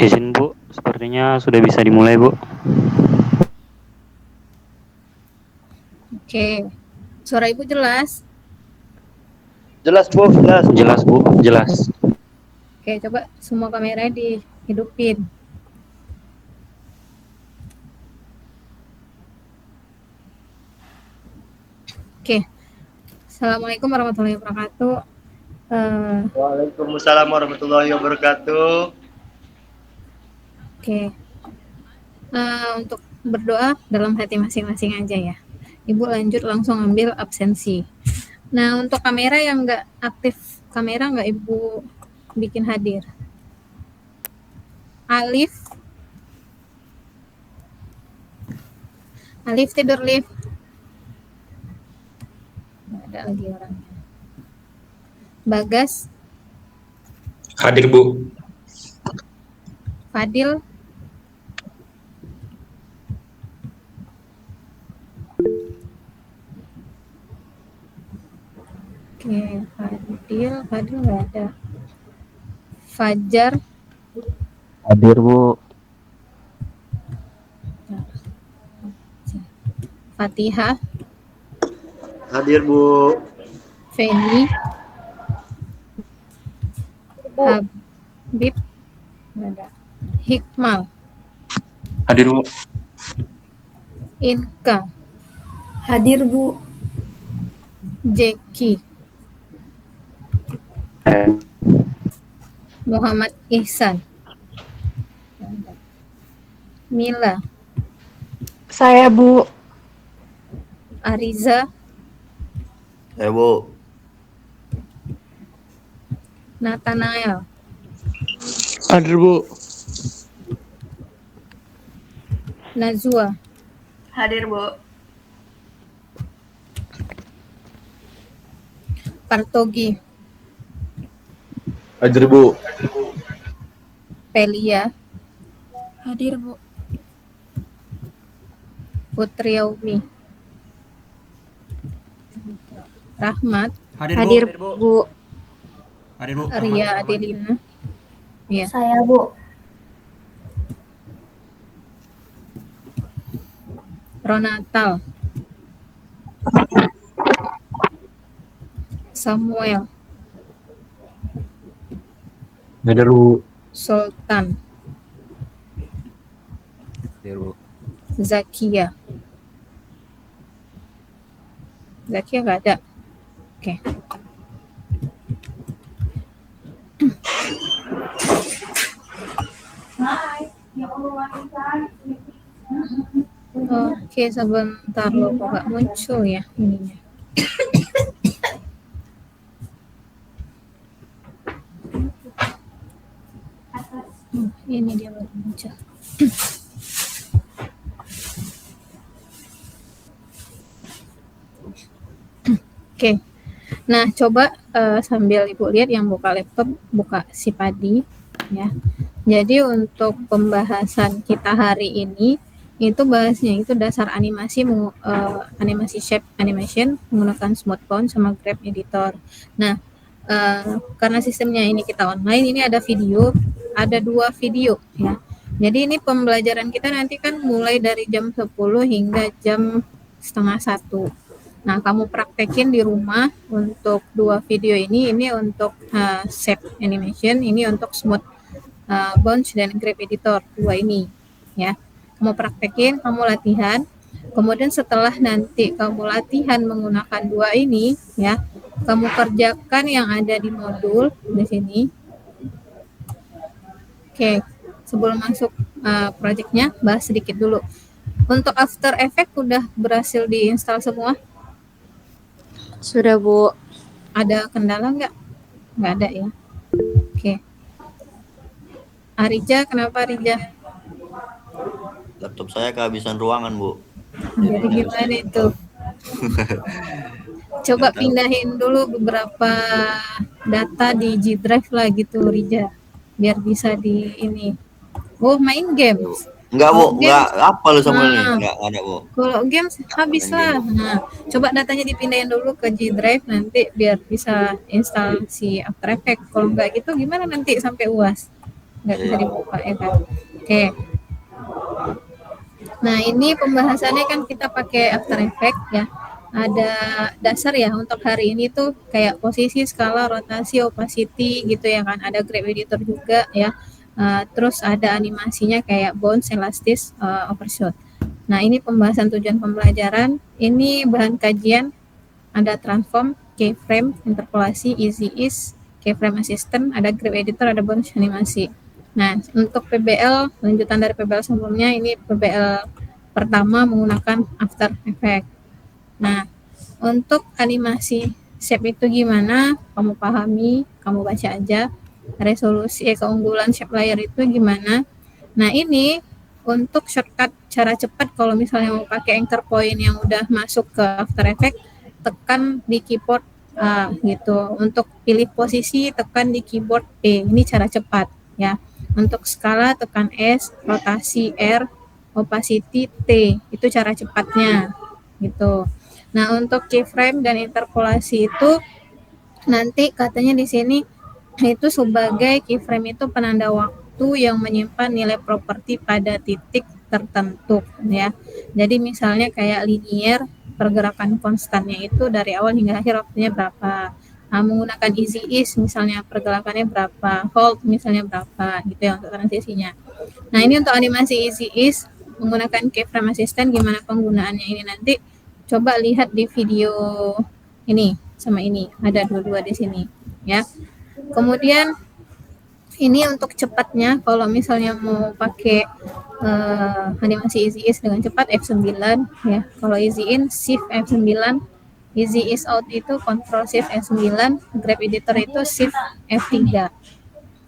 Izin Bu, sepertinya sudah bisa dimulai Bu. Oke, suara Ibu jelas? Jelas Bu, jelas. Jelas Bu, jelas. Oke, coba semua kameranya dihidupin. Oke, Assalamualaikum warahmatullahi wabarakatuh. Waalaikumsalam warahmatullahi wabarakatuh. Oke, untuk berdoa dalam hati masing-masing aja ya. Ibu lanjut langsung ambil absensi. Nah, untuk kamera yang nggak aktif, kamera nggak Ibu bikin hadir. Alif tidur, Alif. Nggak ada lagi orangnya. Bagas, Hadir Bu. Fadil, oke, Fadil nggak ada. Fajar, Hadir Bu. Fatihah, Hadir Bu. Feni, Habib, nggak ada. Hikmal, Hadir Bu. Inka, Hadir Bu. Jeki, Muhammad Ihsan, Mila, Saya Bu. Ariza, Bu. Nathanael, Hadir Bu. Nazwa, Hadir Bu. Partogi, Hadir Bu. Pelia, Hadir Bu. Putriaumi, Rahmat, Hadir Bu. Hadir Bu. Ria Adelina, ya. Saya Bu. Ronatal, Samuel, Hadir Bu. Sultan, Hadir Bu. Zakia nggak ada. Oke. Oke, sebentar loh, kok nggak muncul ya ininya. Ini dia baru muncul. Oke. Nah, coba sambil Ibu lihat yang buka laptop, buka si Padi ya. Jadi untuk pembahasan kita hari ini itu bahasnya itu dasar animasi animasi shape animation menggunakan Smoothbound sama Grab Editor. Nah, karena sistemnya ini kita online, ini ada video, ada 2 video ya. Jadi ini pembelajaran kita nanti kan mulai dari jam 10 hingga jam setengah 1. Nah, kamu praktekin di rumah untuk 2 video ini untuk shape animation, ini untuk smooth bounce dan grab editor 2 ini ya. Kamu praktekin, kamu latihan. Kemudian setelah nanti kamu latihan menggunakan 2 ini ya, kamu kerjakan yang ada di modul di sini. Oke, sebelum masuk projectnya, bahas sedikit dulu. Untuk After Effects udah berhasil diinstal semua? Sudah, Bu. Ada kendala nggak? Nggak ada ya. Oke. Arija, kenapa Arija? Laptop saya kehabisan ruangan, Bu. Jadi gimana itu? Coba pindahin dulu beberapa data di G Drive lah gitu, Rija. Biar bisa di ini. Oh, main games. Enggak, Bu. Games. Enggak apa lu sama ini. Enggak ada, Bu. Kalau games habis lah. Nah, coba datanya dipindahin dulu ke G Drive nanti biar bisa install si After Effects. Kalau enggak gitu gimana nanti sampai UAS? Enggak bisa dibuka ya kan. Oke. Nah, ini pembahasannya kan kita pakai After Effects ya. Ada dasar ya untuk hari ini tuh kayak posisi, skala, rotasi, opacity gitu ya kan. Ada grab editor juga ya. Terus ada animasinya kayak bounce, elastis, overshoot. Nah, ini pembahasan tujuan pembelajaran. Ini bahan kajian, ada transform, keyframe, interpolasi, easy ease, keyframe assistant, ada grab editor, ada bounce animasi. Nah, untuk PBL, lanjutan dari PBL sebelumnya, ini PBL pertama menggunakan After Effects. Nah, untuk animasi shape itu gimana? Kamu pahami, kamu baca aja. Resolusi keunggulan shape layer itu gimana? Nah, ini untuk shortcut cara cepat kalau misalnya mau pakai anchor point yang udah masuk ke After Effects, tekan di keyboard A gitu. Untuk pilih posisi tekan di keyboard E. Ini cara cepat ya. Untuk skala tekan S, rotasi R, opacity T. Itu cara cepatnya gitu. Nah, untuk keyframe dan interpolasi itu nanti katanya di sini itu sebagai keyframe itu penanda waktu yang menyimpan nilai properti pada titik tertentu ya. Jadi misalnya kayak linear, pergerakan konstannya itu dari awal hingga akhir waktunya berapa. Nah, menggunakan easy ease misalnya pergerakannya berapa, hold misalnya berapa gitu ya untuk transisinya. Nah, ini untuk animasi easy ease menggunakan keyframe assistant gimana penggunaannya ini nanti coba lihat di video ini sama ini, ada dua-dua di sini ya. Kemudian ini untuk cepatnya kalau misalnya mau pakai animasi easy ease dengan cepat F9 ya. Kalau easy in shift F9, easy ease out itu control shift F9, grab editor itu shift F3.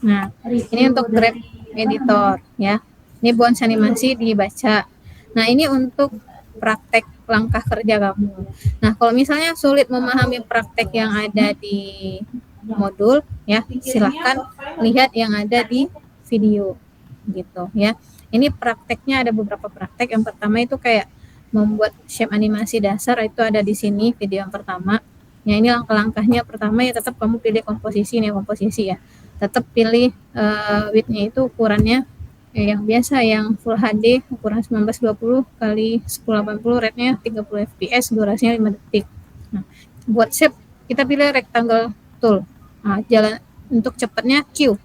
Nah, ini untuk grab editor ya. Ini bounce animasi dibaca. Nah, ini untuk praktek langkah kerja kamu. Nah, kalau misalnya sulit memahami praktek yang ada di modul ya, silahkan lihat yang ada di video gitu ya. Ini prakteknya ada beberapa praktek. Yang pertama itu kayak membuat shape animasi dasar, itu ada di sini video yang pertama. Ya, ini langkah-langkahnya. Pertama ya tetap kamu pilih komposisi nih, komposisi ya. Tetap pilih width-nya itu ukurannya yang biasa, yang full HD ukuran 1920 kali 1080, rate-nya 30 fps, durasinya 5 detik. Nah, buat shape kita pilih rectangle tool. Nah, jalan untuk cepatnya Q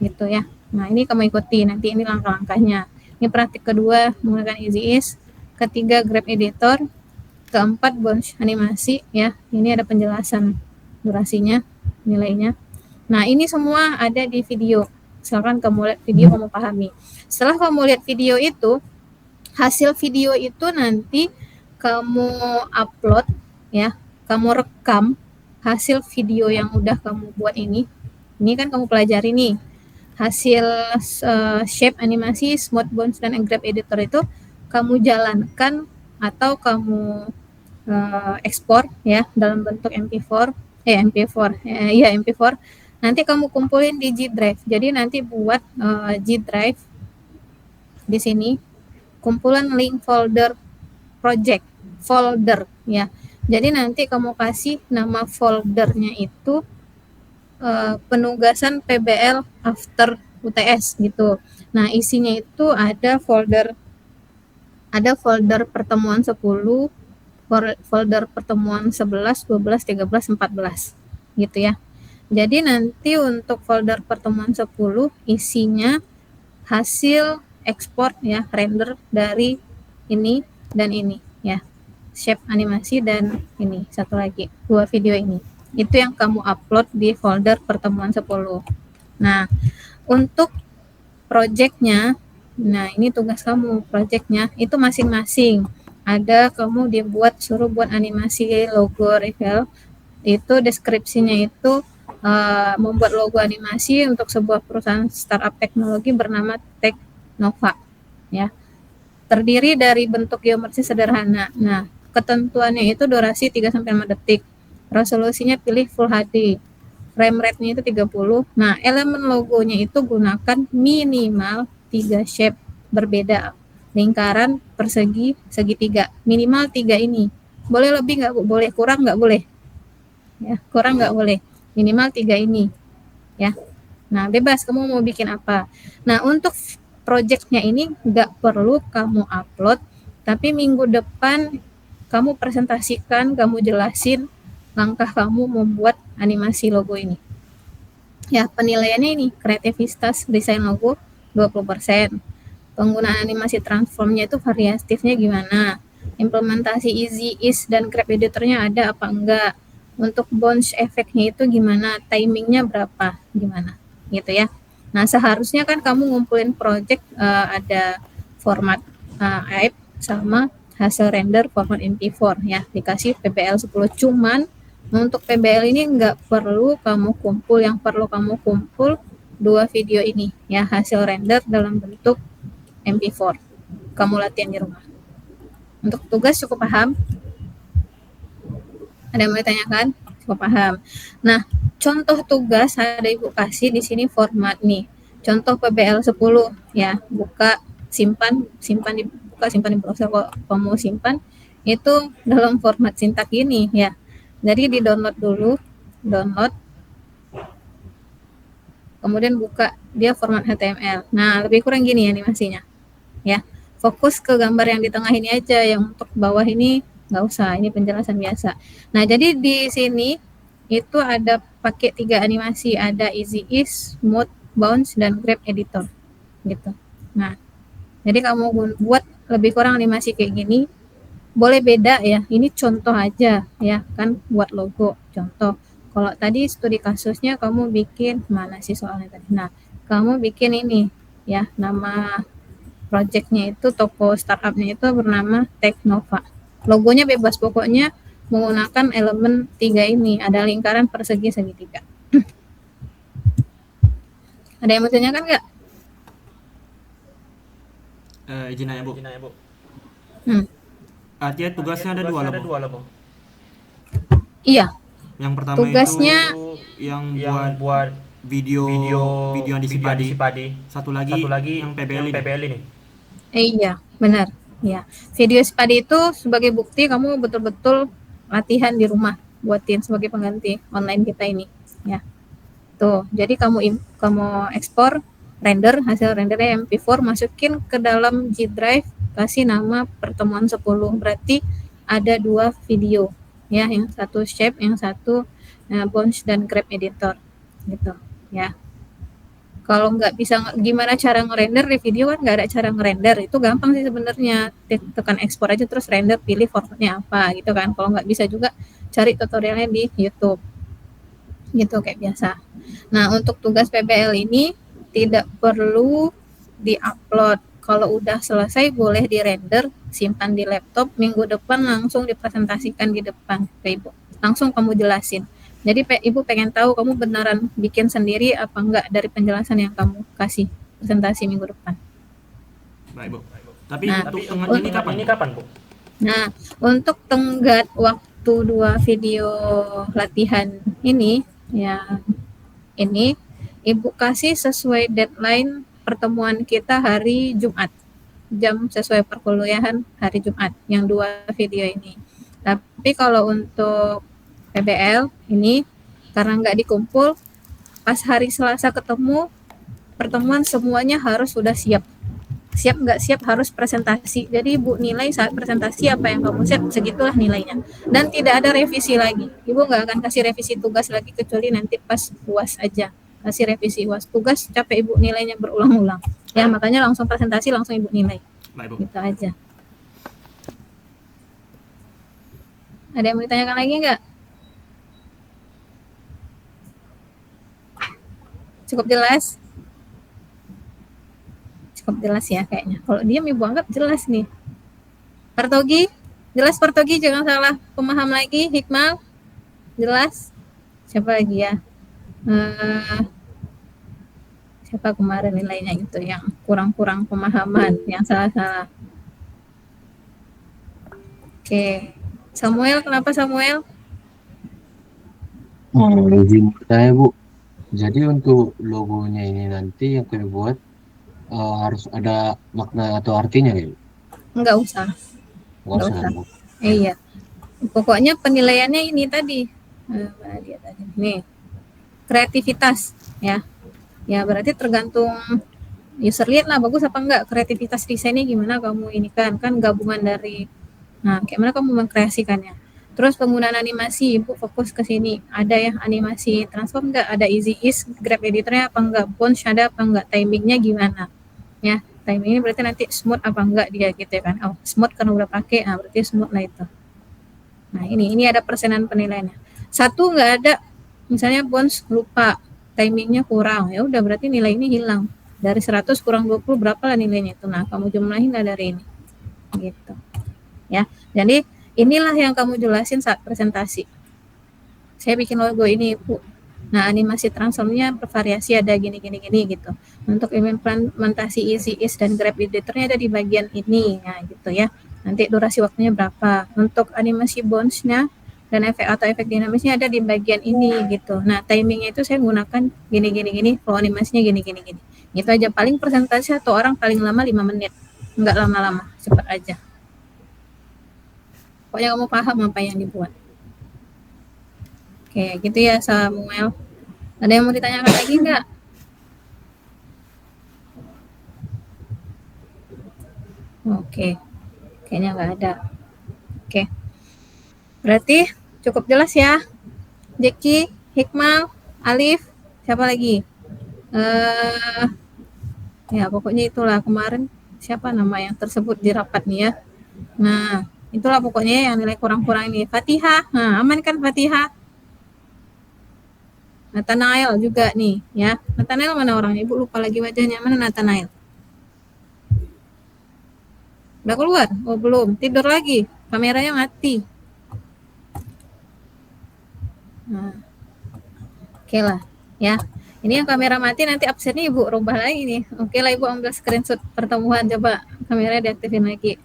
gitu ya. Nah, ini kamu ikuti nanti, ini langkah-langkahnya. Ini praktik kedua menggunakan easy ease, ketiga grab editor, keempat bounce animasi ya. Ini ada penjelasan durasinya, nilainya. Nah, ini semua ada di video misalkan kamu lihat video kamu pahami. Setelah kamu lihat video itu, hasil video itu nanti kamu upload ya, kamu rekam hasil video yang udah kamu buat ini kan kamu pelajari nih hasil shape, animasi, smooth bounce dan grab editor itu kamu jalankan atau kamu ekspor ya dalam bentuk MP4 nanti kamu kumpulin di G Drive. Jadi nanti buat G Drive di sini kumpulan link folder project folder ya. Jadi nanti kamu kasih nama foldernya itu penugasan PBL after UTS gitu. Nah, isinya itu ada folder pertemuan 10, folder pertemuan 11, 12, 13, 14 gitu ya. Jadi nanti untuk folder pertemuan 10 isinya hasil ekspor ya, render dari ini dan ini ya, shape, animasi, dan ini satu lagi 2 video ini, itu yang kamu upload di folder pertemuan 10. Nah, untuk projectnya, nah ini tugas kamu, projectnya itu masing-masing ada kamu suruh buat animasi logo Rivel, itu deskripsinya itu membuat logo animasi untuk sebuah perusahaan startup teknologi bernama Teknova ya, terdiri dari bentuk geometri sederhana. Nah, ketentuannya itu durasi 3-5 detik, resolusinya pilih Full HD, frame rate-nya itu 30. Nah, elemen logonya itu gunakan minimal 3 shape berbeda, lingkaran, persegi, segitiga, minimal 3 ini. Boleh lebih nggak Bu? Boleh, kurang nggak boleh ya, kurang nggak boleh, minimal 3 ini ya. Nah, bebas kamu mau bikin apa. Nah, untuk projectnya ini nggak perlu kamu upload, tapi minggu depan kamu presentasikan, kamu jelasin langkah kamu membuat animasi logo ini ya. Penilaiannya ini kreativitas desain logo 20%, penggunaan animasi transformnya itu variatifnya gimana, implementasi easy, ease, dan grab editornya ada apa enggak, untuk bounce efeknya itu gimana, timingnya berapa, gimana gitu ya. Nah, seharusnya kan kamu ngumpulin project ada format AIP sama hasil render format MP4 ya, dikasih PBL 10. Cuman untuk PBL ini nggak perlu kamu kumpul, yang perlu kamu kumpul 2 video ini ya, hasil render dalam bentuk MP4. Kamu latihan di rumah. Untuk tugas cukup paham? Ada yang mau ditanyakan? Cukup paham. Nah, contoh tugas ada Ibu kasih di sini format nih. Contoh PBL 10 ya, buka, simpan di browser. Kalau kamu simpan itu dalam format sintak ini ya. Jadi di-download dulu, kemudian buka dia format HTML. Nah, lebih kurang gini animasinya ya. Fokus ke gambar yang di tengah ini aja, yang untuk bawah ini nggak usah, ini penjelasan biasa. Nah, jadi di sini itu ada pakai 3 animasi, ada easy ease, smooth bounce, dan grab editor gitu. Nah, jadi kamu buat lebih kurang animasi kayak gini, boleh beda ya, ini contoh aja ya kan, buat logo contoh. Kalau tadi studi kasusnya kamu bikin mana sih soalnya tadi, nah kamu bikin ini ya, nama projectnya itu, toko startupnya itu bernama Teknova. Logonya bebas, pokoknya menggunakan elemen 3 ini, ada lingkaran, persegi, segitiga. Ada yang mau tanyakan nggak? Izin nanya Bu. Artinya tugasnya ada 2 lah Bu. Iya. Yang pertama tugasnya itu yang buat video yang di Sipadi. Satu lagi yang PBL ini. Iya, benar. Ya, video Sipadi itu sebagai bukti kamu betul-betul latihan di rumah, buatin sebagai pengganti online kita ini, ya. Tuh, jadi kamu ekspor, render, hasil rendernya MP4, masukin ke dalam G Drive, kasih nama pertemuan 10. Berarti ada 2 video, ya, yang satu shape, yang satu bounce dan grab editor, gitu, ya. Kalau nggak bisa, gimana cara ngerender di video kan nggak ada cara ngerender, itu gampang sih sebenarnya, tekan ekspor aja terus render, pilih formatnya apa gitu kan. Kalau nggak bisa juga cari tutorialnya di YouTube gitu kayak biasa. Nah, untuk tugas PBL ini tidak perlu di-upload. Kalau udah selesai boleh di-render, simpan di laptop, minggu depan langsung dipresentasikan di depan ke Ibu. Langsung kamu jelasin. Jadi Ibu pengen tahu kamu beneran bikin sendiri apa enggak dari penjelasan yang kamu kasih presentasi minggu depan. Baik, Bu. Tapi Nah, untuk tengah ini kapan, Bu? Nah, untuk tenggat waktu 2 video latihan ini, ya ini Ibu kasih sesuai deadline pertemuan kita hari Jumat. Jam sesuai perkuliahan hari Jumat yang 2 video ini. Tapi kalau untuk PBL ini karena nggak dikumpul, pas hari Selasa ketemu pertemuan semuanya harus sudah siap. Siap nggak siap harus presentasi. Jadi Ibu nilai saat presentasi apa yang kamu siap, segitulah nilainya. Dan tidak ada revisi lagi. Ibu nggak akan kasih revisi tugas lagi kecuali nanti pas UAS aja. Kasih revisi UAS. Tugas capek Ibu nilainya berulang-ulang. Ya makanya langsung presentasi langsung Ibu nilai. Baik, Bu. Gitu aja. Ada yang mau ditanyakan lagi nggak? Cukup jelas? Cukup jelas ya kayaknya. Kalau diam Ibu anggap jelas nih. Partogi? Jelas Partogi, jangan salah pemaham lagi. Hikmal? Jelas? Siapa lagi ya? Siapa kemarin nilainya itu yang kurang-kurang pemahaman, yang salah-salah. Oke. Samuel, kenapa Samuel? Izin bertanya, Bu. Jadi untuk logonya ini nanti yang kami buat harus ada makna atau artinya ya? Enggak usah. Nggak Nggak usah, usah. Bu. Iya. Pokoknya penilaiannya ini tadi. Mana dia tadi? Nih. Kreativitas ya. Ya berarti tergantung user lihat lah bagus apa enggak, kreativitas desainnya gimana kamu ini kan gabungan dari kayak mana kamu mengkreasikannya. Terus penggunaan animasi, Ibu fokus ke sini. Ada ya animasi transform enggak? Ada easy ease, grab editornya apa enggak? Bounce ada apa enggak? Timingnya gimana? Ya, timingnya berarti nanti smooth apa enggak dia gitu ya kan. Oh, smooth karena udah pakai, berarti smooth lah itu. Nah, ini ada persenan penilaiannya. Satu enggak ada, misalnya bounce lupa, timingnya kurang. Ya udah berarti nilai ini hilang. Dari 100 kurang 20 berapa lah nilainya itu. Nah, kamu jumlahin lah dari ini. Gitu. Ya. Jadi inilah yang kamu jelasin saat presentasi. Saya bikin logo ini, Bu. Nah, animasi transformnya bervariasi ada gini gitu. Untuk implementasi easy ease dan grab editornya ada di bagian ini, ya gitu ya. Nanti durasi waktunya berapa. Untuk animasi bounce-nya dan efek atau efek dinamisnya ada di bagian ini gitu. Nah, timingnya itu saya gunakan gini. Flow animasinya gini. Gitu aja. Paling presentasi satu orang paling lama 5 menit. Enggak lama-lama, cepat aja. Pokoknya kamu paham apa yang dibuat. Oke, gitu ya Samuel. Ada yang mau ditanyakan lagi enggak? Oke. Kayaknya enggak ada. Oke. Berarti cukup jelas ya. Jeki, Hikmal, Alif, siapa lagi? Ya pokoknya itulah kemarin siapa nama yang tersebut di rapat nih ya. Nah, itulah pokoknya yang nilai kurang-kurang ini. Fatihah, nah aman kan Fatihah? Nathanael juga nih ya. Nathanael mana orangnya? Ibu lupa lagi wajahnya. Mana Nathanael? Udah keluar? Oh belum, tidur lagi. Kameranya mati. Nah, oke lah ya. Ini yang kamera mati nanti absennya Ibu rubah lagi nih. Oke lah Ibu ambil screenshot pertemuan, coba kameranya diaktifin lagi.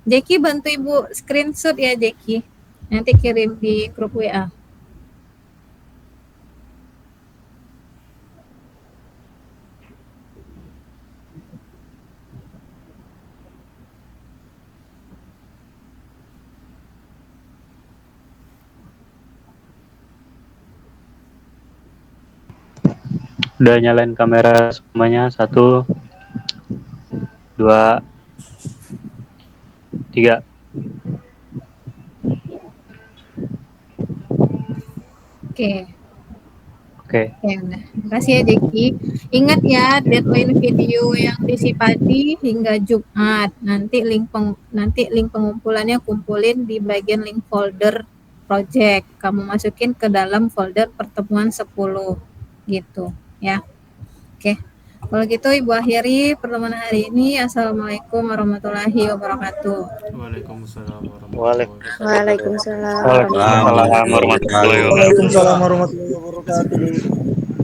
Jeki bantu Ibu screenshot ya Jeki. Nanti kirim di grup WA. Udah nyalain kamera semuanya. 1, 2, 3. Oke. Oke. Ya udah. Terima kasih ya Jeki. Ingat ya deadline video yang di Sipadi hingga Jumat. Nanti link pengumpulannya kumpulin di bagian link folder project. Kamu masukin ke dalam folder pertemuan 10 gitu ya. Oke. Kalau gitu Ibu akhiri pertemuan hari ini. Assalamualaikum warahmatullahi wabarakatuh. Waalaikumsalam Waalaikumsalam Waalaikumsalam warahmatullahi wabarakatuh. Waalaikumsalam warahmatullahi wabarakatuh.